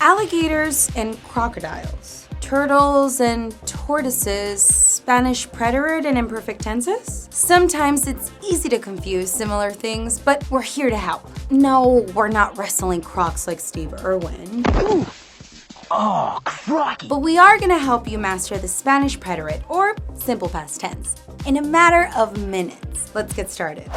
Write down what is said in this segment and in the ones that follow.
Alligators and crocodiles. Turtles and tortoises, Spanish preterite and imperfect tenses? Sometimes it's easy to confuse similar things, but we're here to help. No, we're not wrestling crocs like Steve Irwin. Oh, crocky! But we are going to help you master the Spanish preterite, or simple past tense, in a matter of minutes. Let's get started.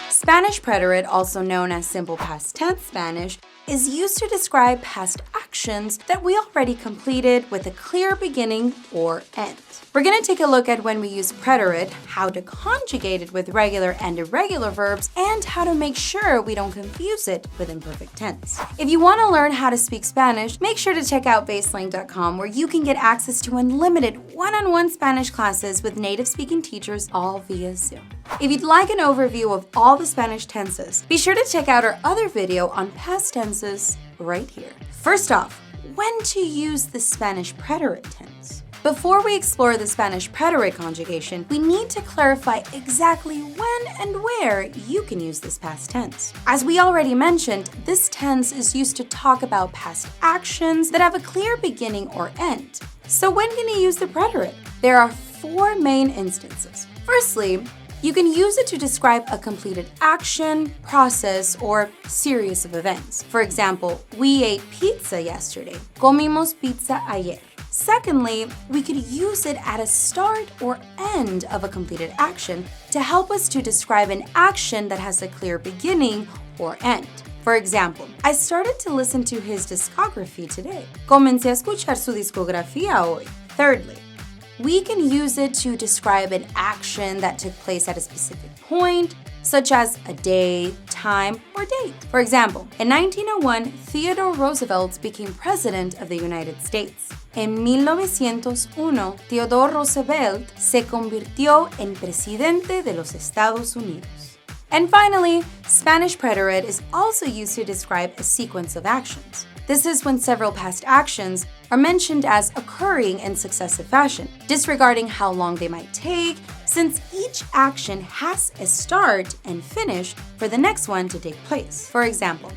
Spanish preterite, also known as simple past tense Spanish, is used to describe past actions that we already completed with a clear beginning or end. We're going to take a look at when we use preterite, how to conjugate it with regular and irregular verbs, and how to make sure we don't confuse it with imperfect tense. If you want to learn how to speak Spanish, make sure to check out BaseLang.com, where you can get access to unlimited one-on-one Spanish classes with native-speaking teachers, all via Zoom. If you'd like an overview of all the Spanish tenses, be sure to check out our other video on past tenses right here. First off, when to use the Spanish preterite tense. Before we explore the Spanish preterite conjugation, we need to clarify exactly when and where you can use this past tense. As we already mentioned, this tense is used to talk about past actions that have a clear beginning or end. So when can you use the preterite? There are 4 main instances. Firstly, you can use it to describe a completed action, process, or series of events. For example, we ate pizza yesterday. Comimos pizza ayer. Secondly, we could use it at a start or end of a completed action to help us to describe an action that has a clear beginning or end. For example, I started to listen to his discography today. Comencé a escuchar su discografía hoy. Thirdly, we can use it to describe an action that took place at a specific point, such as a day, time, or date. For example, in 1901, Theodore Roosevelt became president of the United States. En 1901, Theodore Roosevelt se convirtió en presidente de los Estados Unidos. And finally, Spanish preterite is also used to describe a sequence of actions. This is when several past actions are mentioned as occurring in successive fashion, disregarding how long they might take, since each action has a start and finish for the next one to take place. For example,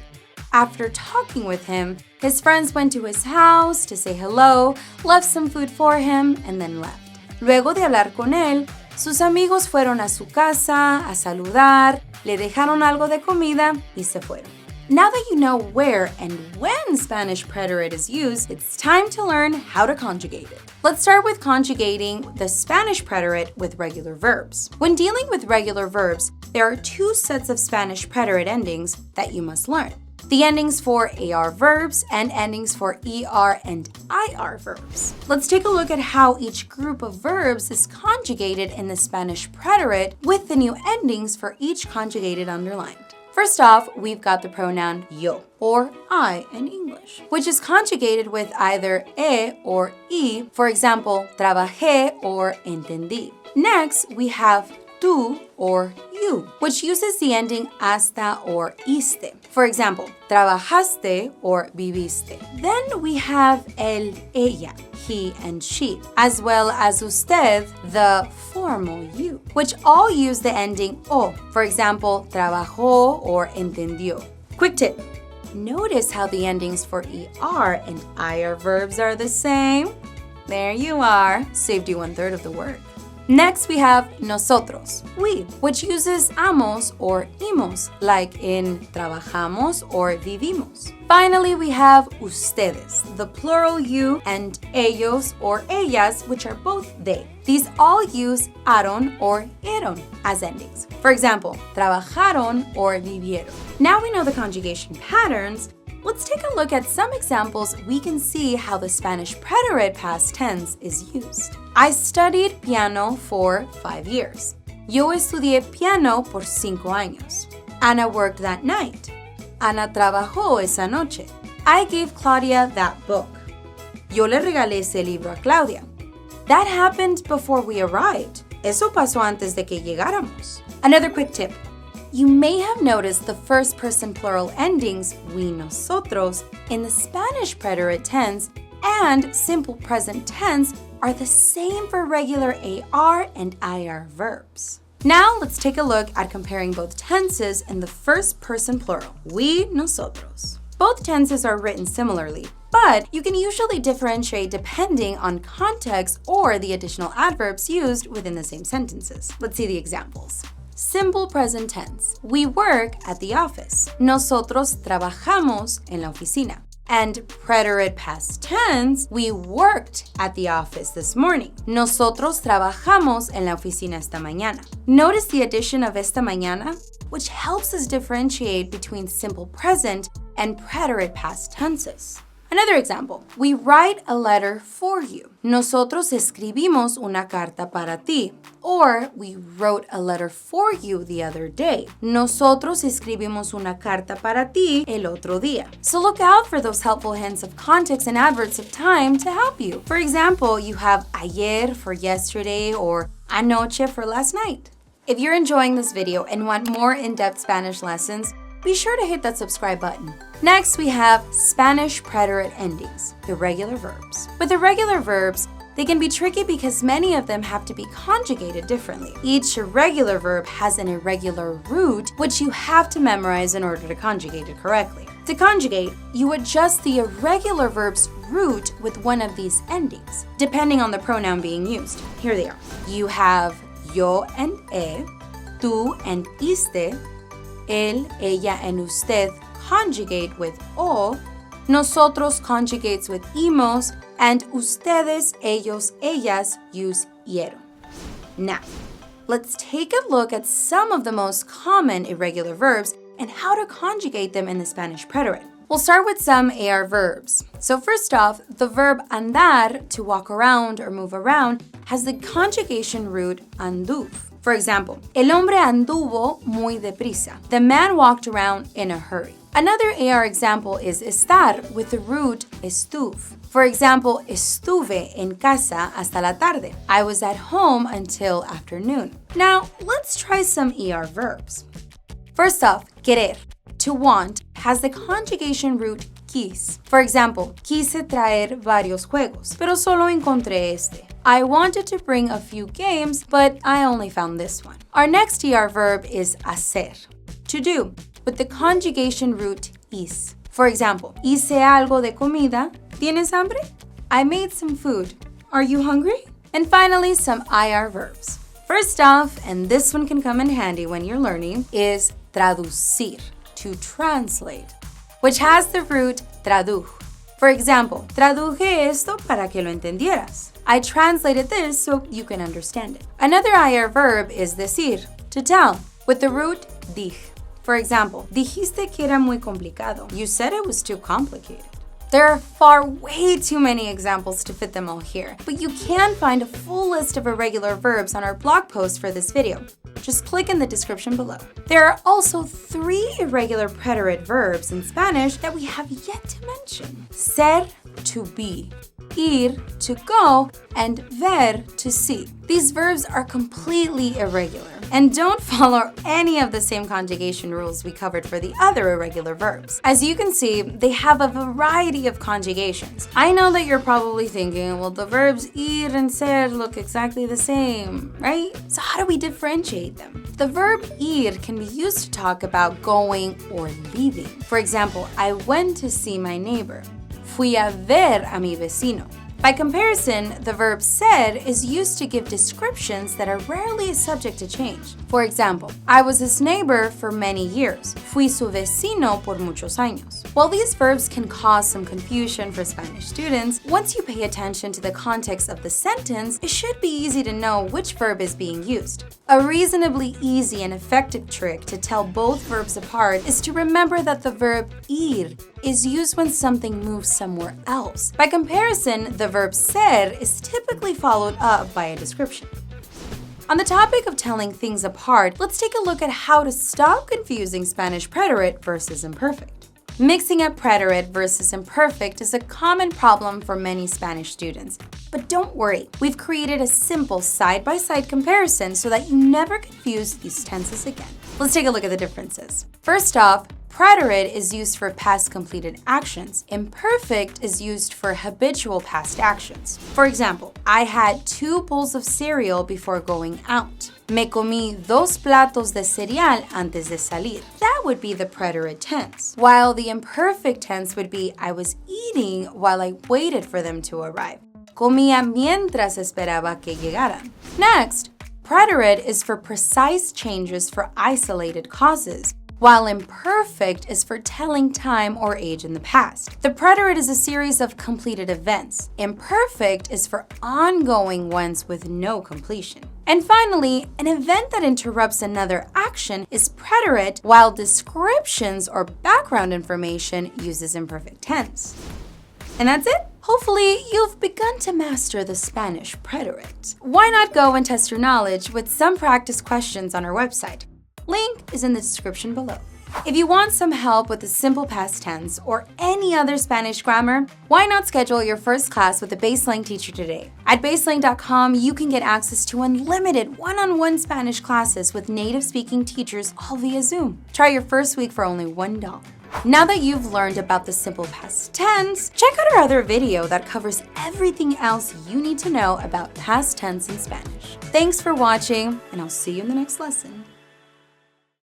after talking with him, his friends went to his house to say hello, left some food for him, and then left. Luego de hablar con él, sus amigos fueron a su casa a saludar, le dejaron algo de comida y se fueron. Now that you know where and when Spanish preterite is used, it's time to learn how to conjugate it. Let's start with conjugating the Spanish preterite with regular verbs. When dealing with regular verbs, there are 2 sets of Spanish preterite endings that you must learn. The endings for AR verbs and endings for ER and IR verbs. Let's take a look at how each group of verbs is conjugated in the Spanish preterite with the new endings for each conjugated underlined. First off, we've got the pronoun yo, or I in English, which is conjugated with either e or y, for example, trabajé or entendí. Next, we have tú or you, which uses the ending hasta or iste. For example, trabajaste or viviste. Then we have el, ella, he and she, as well as usted, the formal you, which all use the ending o. For example, trabajó or entendió. Quick tip. Notice how the endings for ER and IR verbs are the same? There you are. Saved you 1/3 of the work. Next, we have nosotros, we, which uses amos or imos, like in trabajamos or vivimos. Finally, we have ustedes, the plural you, and ellos or ellas, which are both they. These all use aron or eron as endings. For example, trabajaron or vivieron. Now we know the conjugation patterns. Let's take a look at some examples we can see how the Spanish preterite past tense is used. I studied piano for 5 years. Yo estudié piano por 5 años. Ana worked that night. Ana trabajó esa noche. I gave Claudia that book. Yo le regalé ese libro a Claudia. That happened before we arrived. Eso pasó antes de que llegáramos. Another quick tip. You may have noticed the first person plural endings, we, nosotros, in the Spanish preterite tense and simple present tense are the same for regular AR and IR verbs. Now let's take a look at comparing both tenses in the first person plural, we, nosotros. Both tenses are written similarly, but you can usually differentiate depending on context or the additional adverbs used within the same sentences. Let's see the examples. Simple present tense. We work at the office. Nosotros trabajamos en la oficina. And preterite past tense, we worked at the office this morning. Nosotros trabajamos en la oficina esta mañana. Notice the addition of esta mañana, which helps us differentiate between simple present and preterite past tenses. Another example, we write a letter for you. Nosotros escribimos una carta para ti. Or we wrote a letter for you the other day. Nosotros escribimos una carta para ti el otro día. So look out for those helpful hints of context and adverbs of time to help you. For example, you have ayer for yesterday or anoche for last night. If you're enjoying this video and want more in-depth Spanish lessons, be sure to hit that subscribe button. Next, we have Spanish preterite endings, irregular verbs. With irregular verbs, they can be tricky because many of them have to be conjugated differently. Each irregular verb has an irregular root, which you have to memorize in order to conjugate it correctly. To conjugate, you adjust the irregular verb's root with one of these endings, depending on the pronoun being used. Here they are. You have yo and tú and iste, él, ella, and usted conjugate with o, nosotros conjugates with imos, and ustedes, ellos, ellas use iero. Now, let's take a look at some of the most common irregular verbs and how to conjugate them in the Spanish preterite. We'll start with some AR verbs. So first off, the verb andar, to walk around or move around, has the conjugation root anduv. For example, el hombre anduvo muy deprisa. The man walked around in a hurry. Another AR example is estar with the root estuv. For example, estuve en casa hasta la tarde. I was at home until afternoon. Now, let's try some ER verbs. First off, querer, to want, has the conjugation root quis. For example, quise traer varios juegos, pero solo encontré este. I wanted to bring a few games, but I only found this one. Our next ER verb is hacer, to do, with the conjugation root is. For example, hice algo de comida. ¿Tienes hambre? I made some food. Are you hungry? And finally, some IR verbs. First off, and this one can come in handy when you're learning, is traducir, to translate, which has the root traduj. For example, traduje esto para que lo entendieras. I translated this so you can understand it. Another IR verb is decir, to tell, with the root dij. For example, dijiste que era muy complicado. You said it was too complicated. There are way too many examples to fit them all here, but you can find a full list of irregular verbs on our blog post for this video. Just click in the description below. There are also 3 irregular preterite verbs in Spanish that we have yet to mention. Ser, to be, ir, to go, and ver, to see. These verbs are completely irregular and don't follow any of the same conjugation rules we covered for the other irregular verbs. As you can see, they have a variety of conjugations. I know that you're probably thinking, well, the verbs ir and ser look exactly the same, right? So how do we differentiate them? The verb ir can be used to talk about going or leaving. For example, I went to see my neighbor. Fui a ver a mi vecino. By comparison, the verb ser is used to give descriptions that are rarely subject to change. For example, I was his neighbor for many years. Fui su vecino por muchos años. While these verbs can cause some confusion for Spanish students, once you pay attention to the context of the sentence, it should be easy to know which verb is being used. A reasonably easy and effective trick to tell both verbs apart is to remember that the verb ir is used when something moves somewhere else. By comparison, the verb ser is typically followed up by a description. On the topic of telling things apart, let's take a look at how to stop confusing Spanish preterite versus imperfect. Mixing up preterite versus imperfect is a common problem for many Spanish students. But don't worry, we've created a simple side-by-side comparison so that you never confuse these tenses again. Let's take a look at the differences. First off, Preterite is used for past completed actions. Imperfect is used for habitual past actions. For example, I had 2 bowls of cereal before going out. Me comí 2 platos de cereal antes de salir. That would be the preterite tense. While the imperfect tense would be I was eating while I waited for them to arrive. Comía mientras esperaba que llegaran. Next, preterite is for precise changes for isolated causes, while imperfect is for telling time or age in the past. The preterite is a series of completed events. Imperfect is for ongoing ones with no completion. And finally, an event that interrupts another action is preterite, while descriptions or background information uses imperfect tense. And that's it. Hopefully, you've begun to master the Spanish preterite. Why not go and test your knowledge with some practice questions on our website? Link is in the description below. If you want some help with the simple past tense or any other Spanish grammar, why not schedule your first class with a BaseLang teacher today? At BaseLang.com, you can get access to unlimited one-on-one Spanish classes with native-speaking teachers all via Zoom. Try your first week for only $1. Now that you've learned about the simple past tense, check out our other video that covers everything else you need to know about past tense in Spanish. Thanks for watching, and I'll see you in the next lesson.